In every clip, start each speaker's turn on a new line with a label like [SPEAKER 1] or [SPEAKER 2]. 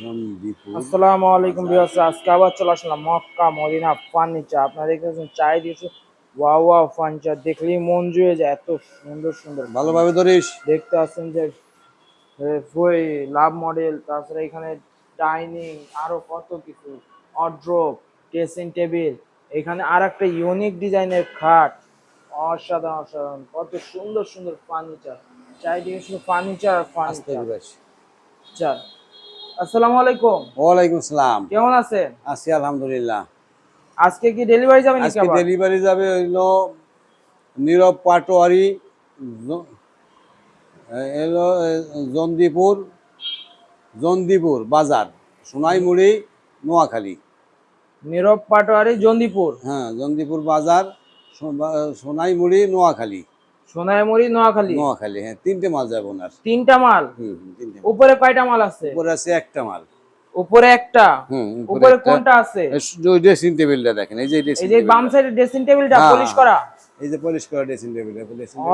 [SPEAKER 1] আসসালামু আলাইকুম ভিউয়ার্স, আজকে আবার চলে আসলাম মক্কা মদিনা ফার্নিচার। আপনারা দেখতেছেন চারিদিকে ওয়াও ওয়াও ফার্নিচার, দেখলেই মন জুড়ে যায়। এত সুন্দর সুন্দর
[SPEAKER 2] ভালোভাবে
[SPEAKER 1] ফার্নিচার
[SPEAKER 2] ধরিস।
[SPEAKER 1] দেখতে আসছেন যে বই লাভ মডেল, তাছাড়া এখানে ডাইনিং, আরো কত কিছু, অড্রপ, ড্রেসিং টেবিল, এখানে আর একটা ইউনিক ডিজাইনের খাট। অসাধারণ অসাধারণ, কত সুন্দর সুন্দর ফার্নিচার, চারিদিকে শুধু ফার্নিচার আর
[SPEAKER 2] আস্তে
[SPEAKER 1] ফার্নিচার।
[SPEAKER 2] দিবাস।
[SPEAKER 1] আচ্ছা, আসসালামু আলাইকুম,
[SPEAKER 2] ওয়ালাইকুম সালাম।
[SPEAKER 1] কেমন আছেন?
[SPEAKER 2] আছি আলহামদুলিল্লাহ।
[SPEAKER 1] আজকে কি ডেলিভারি যাবে নাকি
[SPEAKER 2] আজকে
[SPEAKER 1] আবার?
[SPEAKER 2] ডেলিভারি যাবে হইলো নীরব পাটোয়ারি, এলো জন্দিপুর জন্দিপুর বাজার, সোনাইমুড়ি, নোয়াখালী।
[SPEAKER 1] নীরব পাটোয়ারি, জন্দিপুর।
[SPEAKER 2] হ্যাঁ, জন্দিপুর বাজার, সোনাইমুড়ি, নোয়াখালী।
[SPEAKER 1] সোনাইমুড়ি, নোয়াখালী।
[SPEAKER 2] নোয়াখালী, হ্যাঁ, তিনটে মাল যাবে ওনার।
[SPEAKER 1] তিনটা মাল?
[SPEAKER 2] তিনটে মাল।
[SPEAKER 1] উপরে কয়টা মাল আছে?
[SPEAKER 2] উপরে আছে একটা মাল।
[SPEAKER 1] উপরে একটা? উপরে
[SPEAKER 2] একটা।
[SPEAKER 1] কোনটা আছে?
[SPEAKER 2] ওই ড্রেসিং টেবিলটা দেখেন, এই যে
[SPEAKER 1] এই
[SPEAKER 2] ড্রেসিং
[SPEAKER 1] যে বাম
[SPEAKER 2] টেবিলটা।
[SPEAKER 1] সাইডের ড্রেসিং টেবিলটা
[SPEAKER 2] হ্যাঁ,
[SPEAKER 1] পলিশ করা?
[SPEAKER 2] এই যে পলিশ করা ড্রেসিং টেবিলটা।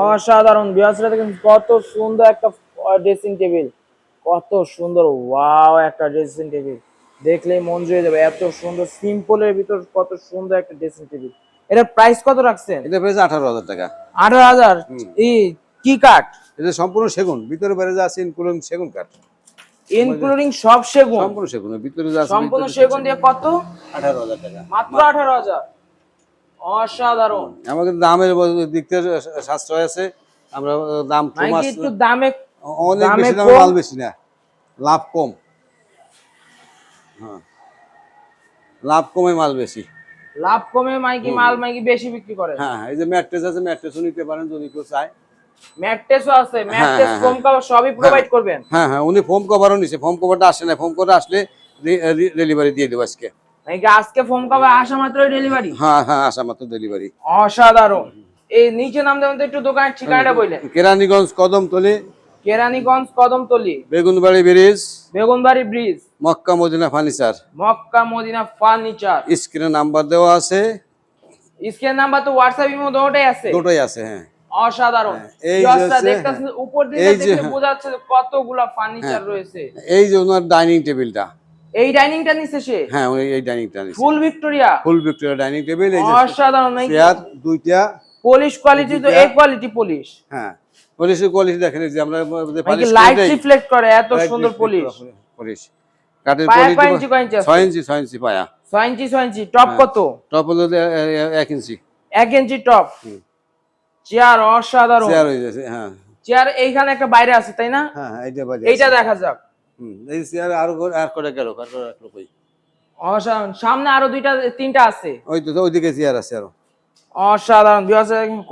[SPEAKER 1] অসাধারণ, বিয়াসরা দেখেন কত সুন্দর একটা ড্রেসিং টেবিল, কত সুন্দর, ওয়াও একটা ড্রেসিং টেবিল, দেখলেই মন জুড়ে যাবে। এত সুন্দর সিম্পলের ভিতর কত সুন্দর একটা ড্রেসিং টেবিল। এটার প্রাইস কত রাখছেন?
[SPEAKER 2] এটা প্রাইস 18,000 টাকা।
[SPEAKER 1] 18,000? কি কাঠ?
[SPEAKER 2] এটা সম্পূর্ণ সেগুন, ভিতরে বাইরে যা আছে ইনক্লুডিং সেগুন কাঠ।
[SPEAKER 1] ইনক্লুডিং সব সেগুন?
[SPEAKER 2] সম্পূর্ণ সেগুন, ভিতরে যা আছে
[SPEAKER 1] সম্পূর্ণ সেগুন দিয়ে কত?
[SPEAKER 2] 18,000 টাকা
[SPEAKER 1] মাত্র 18,000? অসাধারণ।
[SPEAKER 2] আমাদের দামের দিক থেকে সাশ্রয় আছে। আমরা দাম কম
[SPEAKER 1] মানে কি
[SPEAKER 2] আছে,
[SPEAKER 1] একটু দামে,
[SPEAKER 2] অনেক
[SPEAKER 1] দামে
[SPEAKER 2] বেশি দামে
[SPEAKER 1] কম?
[SPEAKER 2] মাল বেশি না, লাভ কম। হ্যাঁ, লাভ কমে মাল বেশি।
[SPEAKER 1] লাভ কমে মাইকি মাল মাইকি বেশি বিক্রি করে?
[SPEAKER 2] হ্যাঁ, এই যে ম্যাট্রেস আছে, ম্যাট্রেসও নিতে পারেন যদি কেউ চায়।
[SPEAKER 1] ম্যাট্রেসও আছে?
[SPEAKER 2] হ্যাঁ,
[SPEAKER 1] ম্যাট্রেস,
[SPEAKER 2] হ্যাঁ,
[SPEAKER 1] ফোম
[SPEAKER 2] হ্যাঁ,
[SPEAKER 1] কভার সবই প্রোভাইড করবেন?
[SPEAKER 2] হ্যাঁ, হ্যাঁ, উনি ফোম কভারও নিছে। ফোম কভারটা আসে না, ফোম কভার আসলে ডেলিভারি দিয়ে দেবো আজকে।
[SPEAKER 1] নাকি আজকে ফোম কভার আসা মাত্রই ডেলিভারি?
[SPEAKER 2] হ্যাঁ, হ্যাঁ, আসা মাত্র ডেলিভারি।
[SPEAKER 1] অসাধারণ। এই নিচে নাম দেবেন তো, একটু দোকানের ঠিকানাটা বললেন।
[SPEAKER 2] Keraniganj Kadamtali,
[SPEAKER 1] Keraniganj Kadamtali,
[SPEAKER 2] Begunbari bridge,
[SPEAKER 1] Begunbari bridge,
[SPEAKER 2] Mecca Medina furniture.
[SPEAKER 1] Mecca Medina furniture.
[SPEAKER 2] স্ক্রিনে নাম্বার দেওয়া আছে।
[SPEAKER 1] স্ক্রিন নাম্বার তো হোয়াটসঅ্যাপ ইমো দুটোই আছে?
[SPEAKER 2] দুটোই আছে, হ্যাঁ।
[SPEAKER 1] অসাধারণ।
[SPEAKER 2] এই যে
[SPEAKER 1] জজটা
[SPEAKER 2] হচ্ছে,
[SPEAKER 1] দেখতেছেন উপর দিকে,
[SPEAKER 2] এই যে,
[SPEAKER 1] দেখলে বোঝা যাচ্ছে যে কতগুলা ফার্নিচার
[SPEAKER 2] হ্যাঁ,
[SPEAKER 1] রয়েছে।
[SPEAKER 2] এই যে ওনার ডাইনিং টেবিলটা।
[SPEAKER 1] এই ডাইনিংটা নিছে সে?
[SPEAKER 2] হ্যাঁ, উনি এই ডাইনিংটা নিছে।
[SPEAKER 1] ফুল ভিক্টোরিয়া?
[SPEAKER 2] ফুল ভিক্টোরিয়া ডাইনিং টেবিল। এই যে
[SPEAKER 1] অসাধারণ।
[SPEAKER 2] চেয়ার দুইটা,
[SPEAKER 1] পলিশ কোয়ালিটি তো এ কোয়ালিটি পলিশ।
[SPEAKER 2] হ্যাঁ, পলিশের কোয়ালিটি দেখেন, এই যে আমরা যে
[SPEAKER 1] মানে
[SPEAKER 2] পলিশ
[SPEAKER 1] লাইট রিফ্লেক্ট করে, এত সুন্দর পলিশ।
[SPEAKER 2] পলিশ কাঠের
[SPEAKER 1] পায়া
[SPEAKER 2] কোয়ালিটি।
[SPEAKER 1] কয় ইঞ্চি কয় ইঞ্চি আছে?
[SPEAKER 2] 6 ইঞ্চি, 6 ইঞ্চি পায়া।
[SPEAKER 1] 6 ইঞ্চি 6 ইঞ্চি। টপ কত?
[SPEAKER 2] টপ হলো 1 ইঞ্চি।
[SPEAKER 1] 1 ইঞ্চি টপ। চেয়ার অসাধারণ।
[SPEAKER 2] চেয়ার হয়ে যাচ্ছে, হ্যাঁ।
[SPEAKER 1] চেয়ার এইখানে একটা বাইরে আছে তাই না?
[SPEAKER 2] হ্যাঁ, এইটা বাজে।
[SPEAKER 1] এইটা দেখা যাক।
[SPEAKER 2] এই চেয়ার আর করে গেল, আর করে রাখলো কই?
[SPEAKER 1] অসাধারণ। সামনে আরো দুইটা তিনটা আছে।
[SPEAKER 2] ওই তো ওইদিকে চেয়ার আছে আরো।
[SPEAKER 1] অসাধারণ।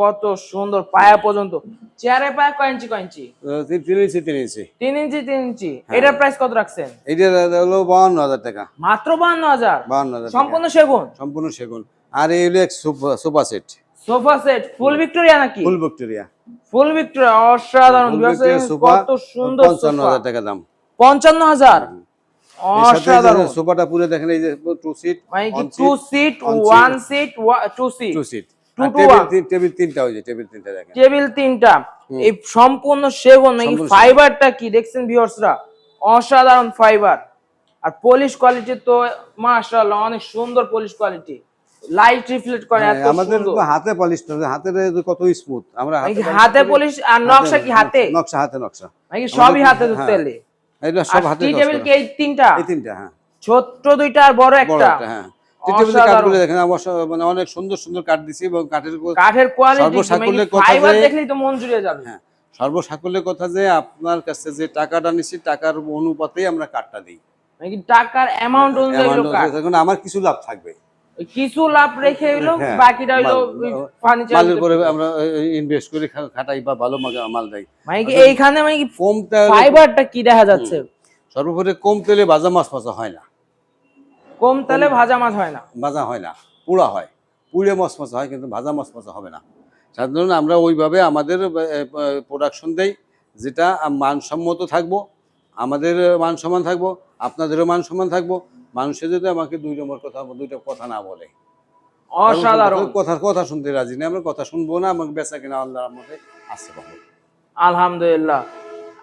[SPEAKER 1] কত সুন্দর, পায়া পর্যন্ত। চেয়ারের পায়া কয় ইঞ্চি কয় ইঞ্চি?
[SPEAKER 2] 3 ইঞ্চি, 3 ইঞ্চি।
[SPEAKER 1] 3 ইঞ্চি 3 ইঞ্চি। এটার প্রাইস কত রাখছেন?
[SPEAKER 2] এইটা হলো 52,000 টাকা।
[SPEAKER 1] মাত্র 52,000?
[SPEAKER 2] 52,000 টাকা।
[SPEAKER 1] সম্পূর্ণ সেগুন?
[SPEAKER 2] সম্পূর্ণ সেগুন। আর এই হলো এক sofa set.
[SPEAKER 1] Sofa set full Victoria নাকি?
[SPEAKER 2] Full Victoria.
[SPEAKER 1] ফুল ভিক্টোরিয়া, অসাধারণ। কত সুন্দর সোফা।
[SPEAKER 2] 55,000 টাকা দাম।
[SPEAKER 1] 55,000? অসাধারণ।
[SPEAKER 2] সোফাটা পুরো দেখেন, এই যে 2 সিট,
[SPEAKER 1] মানে কি 2 seat 1 seat 2 seat?
[SPEAKER 2] 2 seat.
[SPEAKER 1] 2 to 1?
[SPEAKER 2] Table তিনটা, ওই যে টেবিল তিনটা দেখেন।
[SPEAKER 1] টেবিল তিনটা। এই সম্পূর্ণ সেগুন নাকি? ফাইবারটা কি দেখছেন ভিউয়ার্সরা? অসাধারণ ফাইবার। আর পলিশ কোয়ালিটি তো মাশাআল্লাহ, অনেক সুন্দর পলিশ কোয়ালিটি, লাইট রিফ্লেক্ট করে, এত
[SPEAKER 2] আমাদের
[SPEAKER 1] সুন্দর।
[SPEAKER 2] তো হাতে পলিশ করে, হাতের কত স্মুথ। আমরা
[SPEAKER 1] হাতে পলিশ আর নকশা কি হাতে?
[SPEAKER 2] নকশা হাতে, নকশা
[SPEAKER 1] নাকি সবই হাতে ধরতে এলে?
[SPEAKER 2] এটা সব হাতে।
[SPEAKER 1] টি টেবিল কি এই তিনটা?
[SPEAKER 2] এই তিনটা, হ্যাঁ।
[SPEAKER 1] ছোট দুইটা আর বড় একটা?
[SPEAKER 2] হ্যাঁ। টি টেবিলের কাঠগুলো দেখেন, অবশ্য মানে অনেক সুন্দর সুন্দর কাঠ দিছি, এবং
[SPEAKER 1] কাঠের কোয়ালিটি
[SPEAKER 2] সর্বসাকুল্যের কথা
[SPEAKER 1] ফাইবার
[SPEAKER 2] যে,
[SPEAKER 1] দেখলেই তো মন জুড়ে যাবে।
[SPEAKER 2] হ্যাঁ, সর্বসাকুল্যের কথা যে আপনার কাছে যে টাকাটা নিছি, টাকার অনুপাতেই আমরা কাঠটা দিই।
[SPEAKER 1] নাকি টাকার অ্যামাউন্ট অনুযায়ী কাঠ?
[SPEAKER 2] এখন আমার কিছু লাভ থাকবে,
[SPEAKER 1] কিছু লাভ রেখে হইলো, বাকিটা হইলো ফার্নিচার
[SPEAKER 2] মালের পরে আমরা ইনভেস্ট করে খাটাই বা ভালো মাল দেই।
[SPEAKER 1] মানে কি এইখানে মানে কি
[SPEAKER 2] কমটা
[SPEAKER 1] ফাইবারটা কি দেখা যাচ্ছে?
[SPEAKER 2] সর্বোপরি কম তেলে ভাজা মাছ ভাজা হয় না।
[SPEAKER 1] কম তেলে ভাজা মাছ হয় না?
[SPEAKER 2] ভাজা হয় না, পোড়া হয়। পুড়ে মাছ ভাজা হয়, কিন্তু ভাজা মাছ ভাজা হবে না। সাধারণত আমরা ওইভাবে আমাদের প্রোডাকশন দেই, যেটা মানসম্মত থাকবো, আমাদের মানসম্মান থাকবো, আপনাদেরও মানসম্মান থাকবো। মানুষের যদি আমাকে দুইটা কথা না বলে,
[SPEAKER 1] অসাধারণ।
[SPEAKER 2] কথা শুনতে রাজি না, আমরা কথা শুনবো না। আমাকে বেচা কিনা আল্লাহর মধ্যে আছে ভালো,
[SPEAKER 1] আলহামদুলিল্লাহ।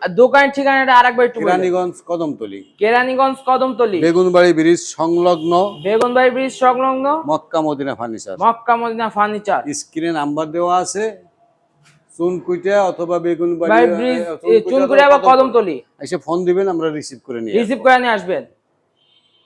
[SPEAKER 1] আর দোকানের ঠিকানাটা আরেকবার একটু বলেন।
[SPEAKER 2] কেরানীগঞ্জ কদমতলি,
[SPEAKER 1] কেরানীগঞ্জ কদমতলি,
[SPEAKER 2] বেগুনবাড়ি ব্রিজ সংলগ্ন,
[SPEAKER 1] বেগুনবাড়ি ব্রিজ সংলগ্ন,
[SPEAKER 2] Mecca Medina furniture.
[SPEAKER 1] Mecca Medina furniture.
[SPEAKER 2] স্ক্রিনে নাম্বার দেওয়া আছে, চুনকুইটা অথবা বেগুনবাড়ি
[SPEAKER 1] বাই ব্রিজ,
[SPEAKER 2] চুনকুইটা
[SPEAKER 1] চুনকুড়িয়া বা কদমতলি
[SPEAKER 2] এসে ফোন দিবেন, আমরা রিসিভ করে নিয়ে
[SPEAKER 1] রিসিভ
[SPEAKER 2] আসবো।
[SPEAKER 1] করে নিয়ে আসবেন।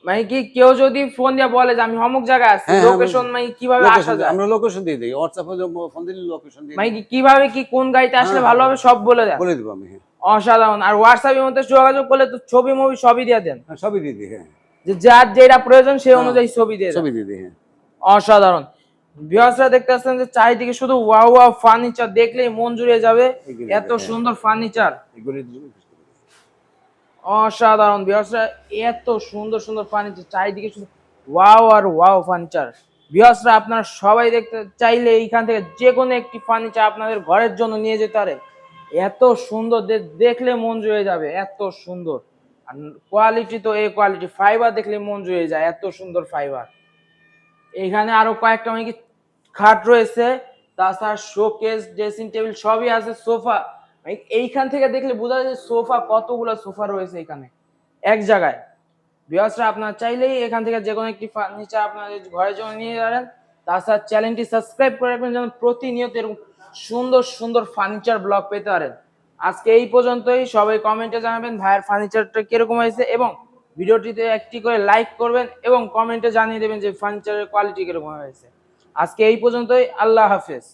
[SPEAKER 1] মানে কি কেউ যদি ফোন দিয়ে বলে যে আমি অমুক জায়গায় আছি,
[SPEAKER 2] হ্যাঁ,
[SPEAKER 1] লোকেশন মানে কিভাবে আসা যায়,
[SPEAKER 2] আমরা লোকেশন দিয়ে দিই, হোয়াটসঅ্যাপে ফোন দিলে লোকেশন দিয়ে
[SPEAKER 1] মানে কি কিভাবে কি কোন গাড়িতে আসলে ভালো হবে সব বলে দেন।
[SPEAKER 2] বলে দেবো আমি। হ্যাঁ,
[SPEAKER 1] অসাধারণ। আর হোয়াটসঅ্যাপের মধ্যে যোগাযোগ করলে তো ছবি মুভি সবই দিয়ে দেন,
[SPEAKER 2] হ্যাঁ, সবই দিয়ে দিই। হ্যাঁ,
[SPEAKER 1] যে যার যেটা প্রয়োজন সেই অনুযায়ী ছবি দিয়ে দেন।
[SPEAKER 2] সবই দিয়ে দিই। হ্যাঁ,
[SPEAKER 1] অসাধারণ। ভিউয়ার্সরা দেখতে পাচ্ছেন যে চারিদিকে শুধু ওয়াও ওয়াও ফার্নিচার, দেখলেই মন জুড়ে যাবে, এত সুন্দর ফার্নিচার, অসাধারণ। ভিউয়ার্সরা এত সুন্দর সুন্দর ফার্নিচার, চারিদিকে শুধু ওয়াও আর ওয়াও ফার্নিচার। ভিউয়ার্সরা আপনারা সবাই দেখতে চাইলে এইখান থেকে যে কোনো একটি ফার্নিচার আপনাদের ঘরের জন্য নিয়ে যেতে পারেন। এত সুন্দর, দেখলে মন জুড়ে যাবে, এত সুন্দর। আর কোয়ালিটি তো এই কোয়ালিটি, ফাইবার দেখলে মন জুড়ে যায়, এত সুন্দর ফাইবার। এখানে আরো কয়েকটা মানে কি খাট রয়েছে, তাছাড়া শোকেস, ড্রেসিং টেবিল সবই আছে, সোফা। এইখান থেকে দেখলে বোঝা যায় সোফা, কতগুলো সোফা রয়েছে এখানে এক জায়গায়। ভিউয়ার্সরা আপনারা চাইলেই এখান থেকে যে কোনো একটি ফার্নিচার আপনাদের ঘরের জন্য নিয়ে যাবেন। তাছাড়া চ্যানেলটি সাবস্ক্রাইব করে রাখবেন যেন প্রতিনিয়ত এরকম সুন্দর সুন্দর ফার্নিচার ব্লগ পেতে পারেন। আজকে এই পর্যন্তই। সবাই কমেন্টে জানাবেন ভাইয়ের ফার্নিচারটা কিরকম হয়েছে, এবং ভিডিওটিতে একটি করে লাইক করবেন এবং কমেন্টে জানিয়ে দেবেন যে ফার্নিচারের কোয়ালিটি কিরকম হয়েছে। আজকে এই পর্যন্তই। আল্লাহ হাফেজ।